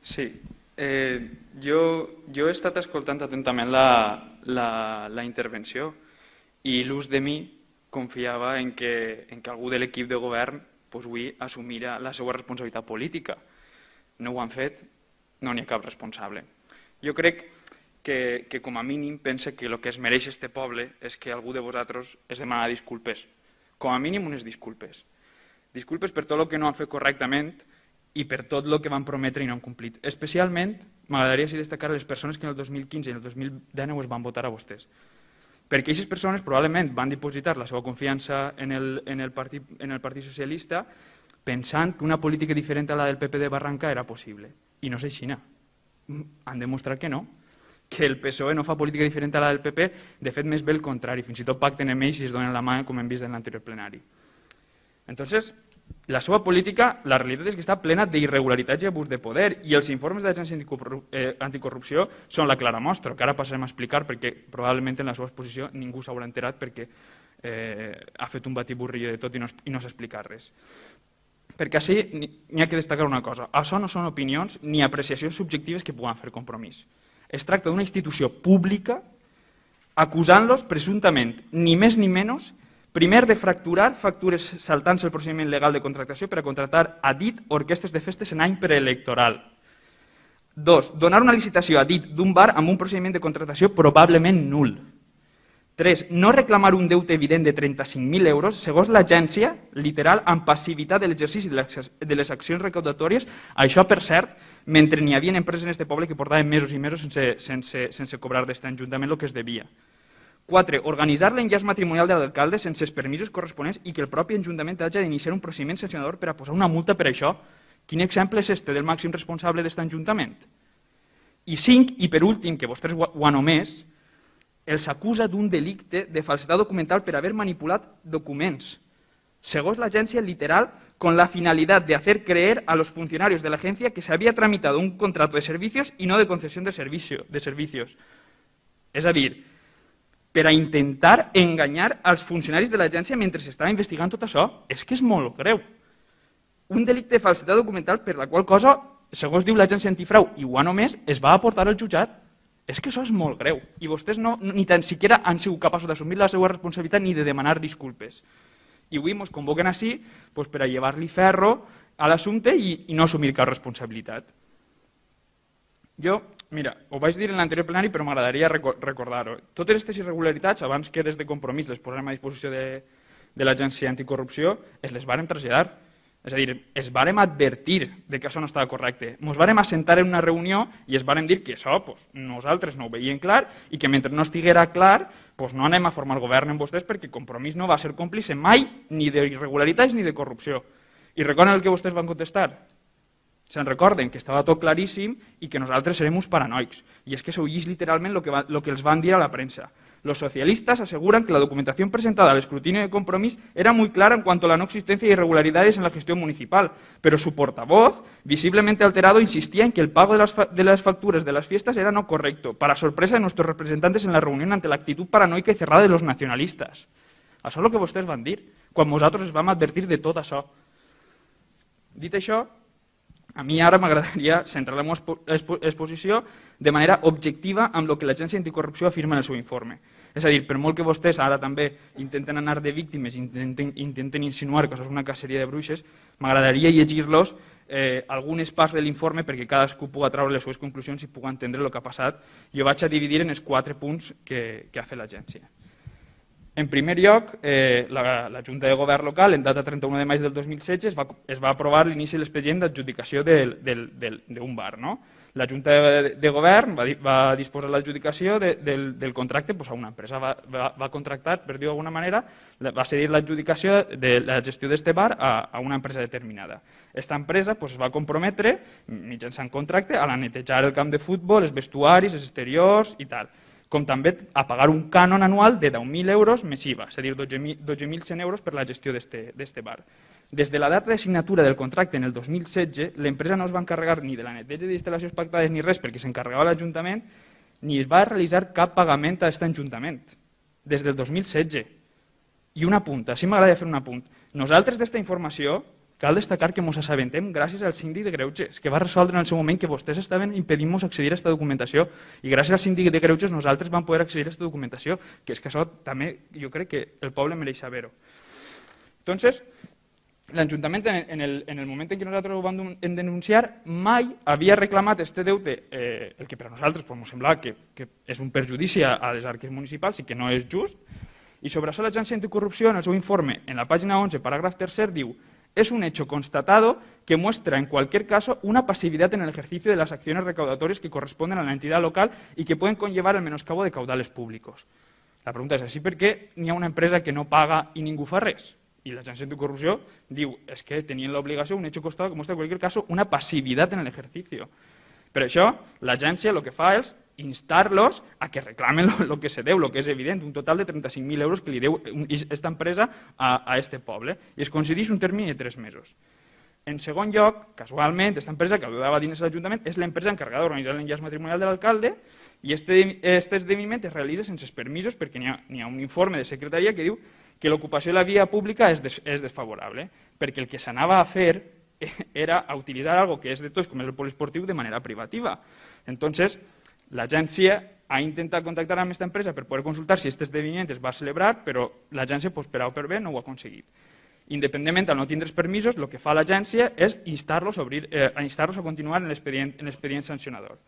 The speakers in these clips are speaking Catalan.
Sí. Jo he estat escoltant atentament la intervenció i l'ús de mi confiava en que algú de l'equip de govern avui assumirà la seva responsabilitat política. No ho han fet, no n'hi ha cap responsable. Jo crec que com a mínim pense que el que es mereix este poble és que algú de vosaltres es demana disculpes. Com a mínim unes disculpes. Disculpes per tot el que no han fet correctament i per tot el que van prometre i no han complit. Especialment m'agradaria destacar les persones que en el 2015 i en el 2019 es van votar a vostès. Perquè aquestes persones probablement van dipositar la seva confiança en el Partit Socialista pensant que una política diferent a la del PP de Barranca era possible. I no és així. Han demostrat que no, que el PSOE no fa política diferent a la del PP, de fet més bé el contrari, fins i tot pacten amb ells i es donen la mà com hem vist en l'anterior plenari. Entonces, la seva política, la realitat és que està plena d'irregularitats i abús de poder i els informes de l'Agència Anticorrupció són la clara mostra, que ara passarem a explicar perquè probablement en la seva exposició ningú s'haurà enterat perquè ha fet un batiburrillo de tot i no s'explica res. Perquè així n'hi ha que destacar una cosa, això no són opinions ni apreciacions subjectives que puguen fer Compromís. Es tracta d'una institució pública acusant-los presumptament, ni més ni menys, primer de fracturar factures saltant-se el procediment legal de contractació per a contractar a dit orquestres de festes en any preelectoral. 2. Donar una licitació a dit d'un bar amb un procediment de contractació probablement nul. 3. No reclamar un deute evident de 35.000 euros, segons l'agència, literal, amb passivitat de l'exercici de les accions recaudatòries, això, per cert, mentre n'hi havia empreses en aquest poble que portaven mesos i mesos sense cobrar d'aquest ajuntament el que es devia. 4. Organitzar l'enllaç matrimonial de l'alcalde sense els permisos corresponents i que el propi ajuntament hagi d'iniciar un procediment sancionador per a posar una multa per això. Quin exemple és este del màxim responsable d'aquest ajuntament? I 5, i per últim, que vostès ho han omès, els acusa d'un delicte de falsedat documental per haver manipulat documents, segons l'agència literal, con la finalidad de hacer creer a los funcionarios de la agencia que se había tramitado un contrato de servicios y no de concesión de servicios. És a dir, per a intentar enganyar als funcionaris de l'agència mentre s'estava investigant tot això. És que és molt greu. Un delicte de falsedat documental per la qual cosa, segons diu l'agència antifrau, i ho ha només, es va aportar al jutjat. És que això és molt greu. I vostès ni tan siquiera han sigut capaços d'assumir la seva responsabilitat ni de demanar disculpes. I avui ens convoquen així per a llevar-li ferro a l'assumpte i no assumir cap responsabilitat. Jo, mira, ho vaig dir en l'anterior plenari, però m'agradaria recordar-ho. Totes aquestes irregularitats, abans que des de Compromís les posem a disposició de l'Agència Anticorrupció, es les vàrem traslladar. És a dir, es vàrem advertir que això no estava correcte. Ens vàrem assentar en una reunió i es vàrem dir que això nosaltres no ho veiem clar i que mentre no estiguera clar no anem a formar govern amb vostès perquè Compromís no va ser còmplice mai ni d'irregularitats ni de corrupció. I recorden el que vostès van contestar? Se'n recorden que estava tot claríssim i que nosaltres serem uns paranoics. I és que s'ho llegeix literalment el que els van dir a la premsa. Los socialistas aseguran que la documentación presentada al escrutinio de Compromís era muy clara en cuanto a la no existencia de irregularidades en la gestión municipal, pero su portavoz, visiblemente alterado, insistía en que el pago de las facturas de las fiestas era no correcto, para sorpresa de nuestros representantes en la reunión ante la actitud paranoica y cerrada de los nacionalistas. Això és el que vostès van dir, quan nosaltres els vam advertir de tot això. Dit això, a mi ara m'agradaria centrar la meva exposició de manera objectiva amb el que l'Agència Anticorrupció afirma en el seu informe. És a dir, per molt que vostès ara també intenten anar de víctimes i intenten insinuar que això és una caceria de bruixes, m'agradaria llegir-los algunes parts de l'informe perquè cadascú pugui treure les seves conclusions i pugui entendre el que ha passat. Jo vaig a dividir en els 4 punts que ha fet l'agència. En primer lloc, la Junta de Govern local, en data 31 de maig del 2016, es va aprovar l'inici de l'expedient d'adjudicació d'un bar. La Junta de Govern va disposar l'adjudicació del contracte a una empresa. Va contractar, per dir-ho d'alguna manera, va cedir l'adjudicació de la gestió d'aquest bar a una empresa determinada. Aquesta empresa es va comprometre, mitjançant contracte, a netejar el camp de futbol, els vestuaris, els exteriors i tal, com també a pagar un cànon anual de 10.000 euros més IVA, és a dir, 12.100 euros per la gestió d'aquest bar. Des de la data de signatura del contracte en el 2016, l'empresa no es va encarregar ni de la neteja d'instal·lacions pactades ni res perquè s'encarregava l'Ajuntament, ni es va realitzar cap pagament a aquest Ajuntament, des del 2016. I un apunt, així m'agradaria fer un apunt. Nosaltres d'esta informació cal destacar que ens assabentem gràcies al síndic de Greuges, que va resoldre en el seu moment que vostès estaven impedint-nos accedir a aquesta documentació i gràcies al síndic de Greuges nosaltres vam poder accedir a aquesta documentació, que és que això també jo crec que el poble mereix saber-ho. Entonces, l'Ajuntament, en el moment en què nosaltres ho vam denunciar, mai havia reclamat este deute, el que per a nosaltres ens semblava que és un perjudici a les arques municipals i que no és just, i sobre això l'Agència Anticorrupció, en el seu informe, en la pàgina 11, paràgraf 3, diu: es un hecho constatado que muestra en cualquier caso una pasividad en el ejercicio de las acciones recaudatorias que corresponden a la entidad local y que pueden conllevar el menoscabo de caudales públicos. La pregunta és així perquè n'hi ha una empresa que no paga i ningú fa res. I l'Agència Anticorrupció diu és que tenien l'obligació, un hecho constatado que muestra en cualquier caso una pasividad en el ejercicio. Per això, l'agència el que fa és instar-los a que reclamen el que se deu, el que és evident, un total de 35.000 euros que li deu aquesta empresa a este poble, i es concedeix un termini de 3 mesos. En segon lloc, casualment, aquesta empresa que donava diners a l'Ajuntament és l'empresa encarregada d'organitzar l'enllaç matrimonial de l'alcalde i aquest esdeveniment es realitza sense permisos perquè n'hi ha un informe de secretaria que diu que l'ocupació de la via pública és desfavorable, perquè el que s'anava a fer era a utilitzar algo que és de tots, com és el poliesportiu, de manera privativa. Entonces, l'agència ha intentat contactar amb aquesta empresa per poder consultar si aquest esdeveniment es va celebrar, però l'agència, per A o per B, no ho ha aconseguit. Independentment, al no tindre els permisos, el que fa l'agència és instar-los a continuar en l'expedient sancionador.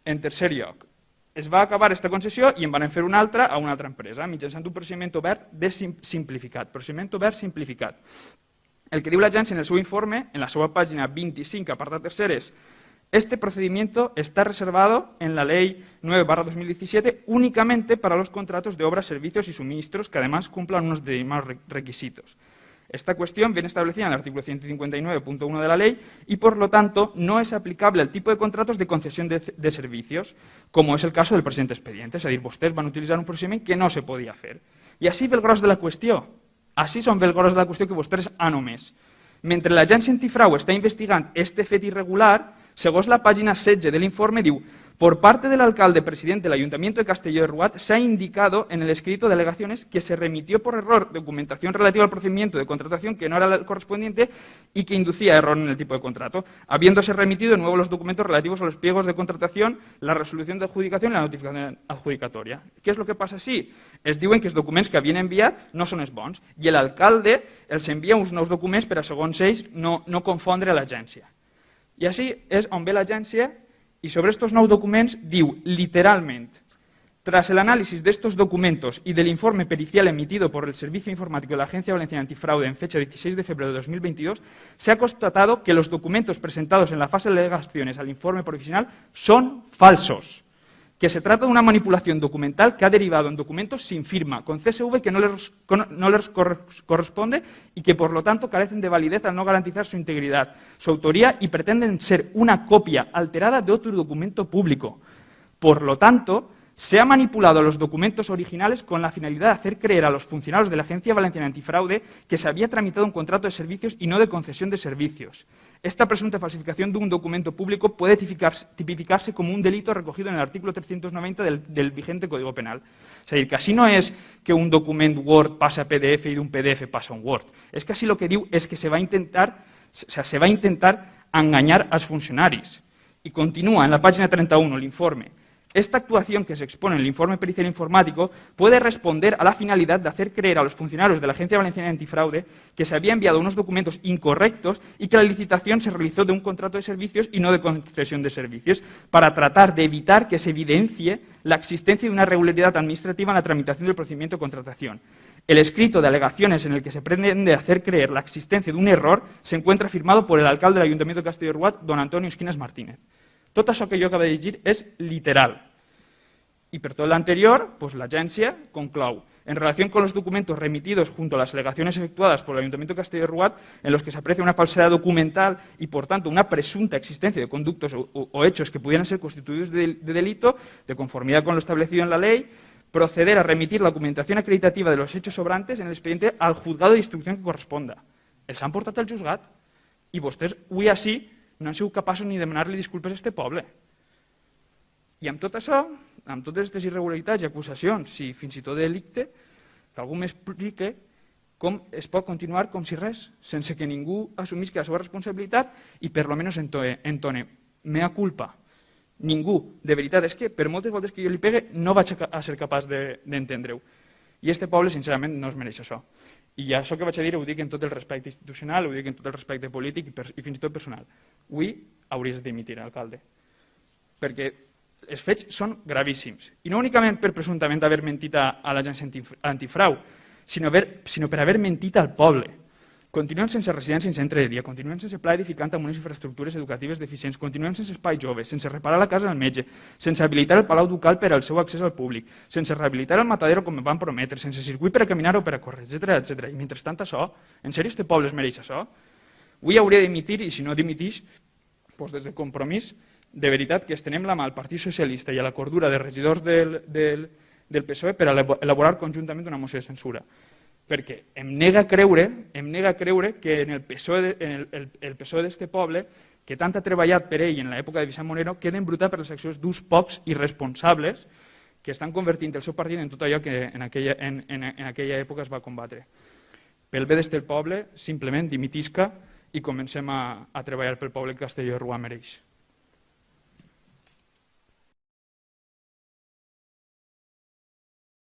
En tercer lloc, es va acabar aquesta concessió i en van fer una altra a una altra empresa, mitjançant un procediment obert simplificat. Procediment obert simplificat. El que diu l'agència en el seu informe, en la seva pàgina 25, apartat tercer, és: este procedimiento está reservado en la Ley 9/2017 únicamente para los contratos de obras, servicios y suministros que además cumplan unos determinados requisitos. Esta cuestión viene establecida en el artículo 159.1 de la ley y, por lo tanto, no es aplicable al tipo de contratos de concesión de servicios, como es el caso del present expediente. És a dir, vostès van utilitzar un procediment que no se podia fer. I així ve el gros de la qüestió. Així són el gros de la qüestió que vostès han omès. Mentre l'agència antifrau està investigant este fet irregular, segons la pàgina 16 de l'informe, diu: por parte del alcalde presidente del Ayuntamiento de Castelló de Ruat se ha indicado en el escrito de alegaciones que se remitió por error documentación relativa al procedimiento de contratación que no era el correspondiente y que inducía error en el tipo de contrato, habiéndose remitido de nuevo los documentos relativos a los pliegos de contratación, la resolución de adjudicación y la notificación adjudicatoria. Què és el que passa així? Es diuen que els documents que havien enviat no són els bons i l'alcalde els envia uns nous documents per a, segons ells, no confondre l'agència. I així és on ve l'agència y sobre estos nuevos documentos diu literalmente: tras el análisis de estos documentos y del informe pericial emitido por el Servicio Informático de la Agencia Valenciana Antifraude en fecha 16 de febrero de 2022, se ha constatado que los documentos presentados en la fase de alegaciones al informe provisional son falsos, que se trata de una manipulación documental que ha derivado en documentos sin firma, con CSV que no les corresponde y que, por lo tanto, carecen de validez al no garantizar su integridad, su autoría y pretenden ser una copia alterada de otro documento público. Por lo tanto, se ha manipulado los documentos originales con la finalidad de hacer creer a los funcionarios de la Agencia Valenciana Antifraude que se había tramitado un contrato de servicios y no de concesión de servicios. Esta presunta falsificación de un documento público puede tipificarse como un delito recogido en el artículo 390 del vigente Código Penal. És a dir, que així no és que un document Word passa a PDF i d'un PDF passa a un Word. És que així el que diu és que se va intentar enganyar als funcionaris. I continua en la pàgina 31 l'informe. Esta actuación que se expone en el informe pericial informático puede responder a la finalidad de hacer creer a los funcionarios de la Agencia Valenciana Antifraude que se había enviado unos documentos incorrectos y que la licitación se realizó de un contrato de servicios y no de concesión de servicios, para tratar de evitar que se evidencie la existencia de una irregularidad administrativa en la tramitación del procedimiento de contratación. El escrito de alegaciones en el que se pretende hacer creer la existencia de un error se encuentra firmado por el alcalde del Ayuntamiento de Castelló de Ruat, don Antonio Esquinas Martínez. Tot això que jo acabo de llegir és literal. Y por todo lo anterior, pues la agencia conclou: en relación con los documentos remitidos junto a las alegaciones efectuadas por el Ayuntamiento de Castelló de Ruat, en los que se aprecia una falsedad documental y, por tanto, una presunta existencia de conductos o hechos que pudieran ser constituidos de delito, de conformidad con lo establecido en la ley, proceder a remitir la documentación acreditativa de los hechos sobrantes en el expediente al juzgado de instrucción que corresponda. Els han portat al juzgat i vostès avui així no han sigut capaços ni de demanar-li disculpes a este poble. I amb tot això, amb totes aquestes irregularitats i acusacions, i fins i tot delicte, que algú m'explique com es pot continuar com si res, sense que ningú assumisca la seva responsabilitat i per almenys entone mea culpa. Ningú, de veritat, és que per moltes voltes que jo li pegue no vaig a ser capaç d'entendre-ho. I aquest poble, sincerament, no es mereix això. I això que vaig a dir ho dic en tot el respecte institucional, ho dic en tot el respecte polític i fins i tot personal. Avui hauries de dimitir, alcalde, perquè els fets són gravíssims. I no únicament per presumptament haver mentit a l'agència antifrau, sinó per haver mentit al poble. Continuem sense residència en centre de dia, continuem sense pla edificant amb unes infraestructures educatives deficients, continuem sense espai jove, sense reparar la casa del metge, sense habilitar el Palau Ducal per al seu accés al públic, sense rehabilitar el matadero com em van prometre, sense circuit per a caminar o per a córrer, etc. I mentrestant això, en sèrio, este poble es mereix això? Avui hauria de dimitir i si no dimitix, doncs des del compromís, de veritat que estenem la mà al Partit Socialista i a la cordura de regidors del PSOE per elaborar conjuntament una moció de censura. Perquè em nega a creure que en el PSOE d'este poble, que tant ha treballat per ell en l'època de Vicent Monero, queda embrutat per les accions d'uns pocs irresponsables que estan convertint el seu partit en tot allò que en aquella època es va combatre. Pel bé d'este poble, simplement dimitisca i comencem a treballar pel poble que Castelló i Ruà mereix.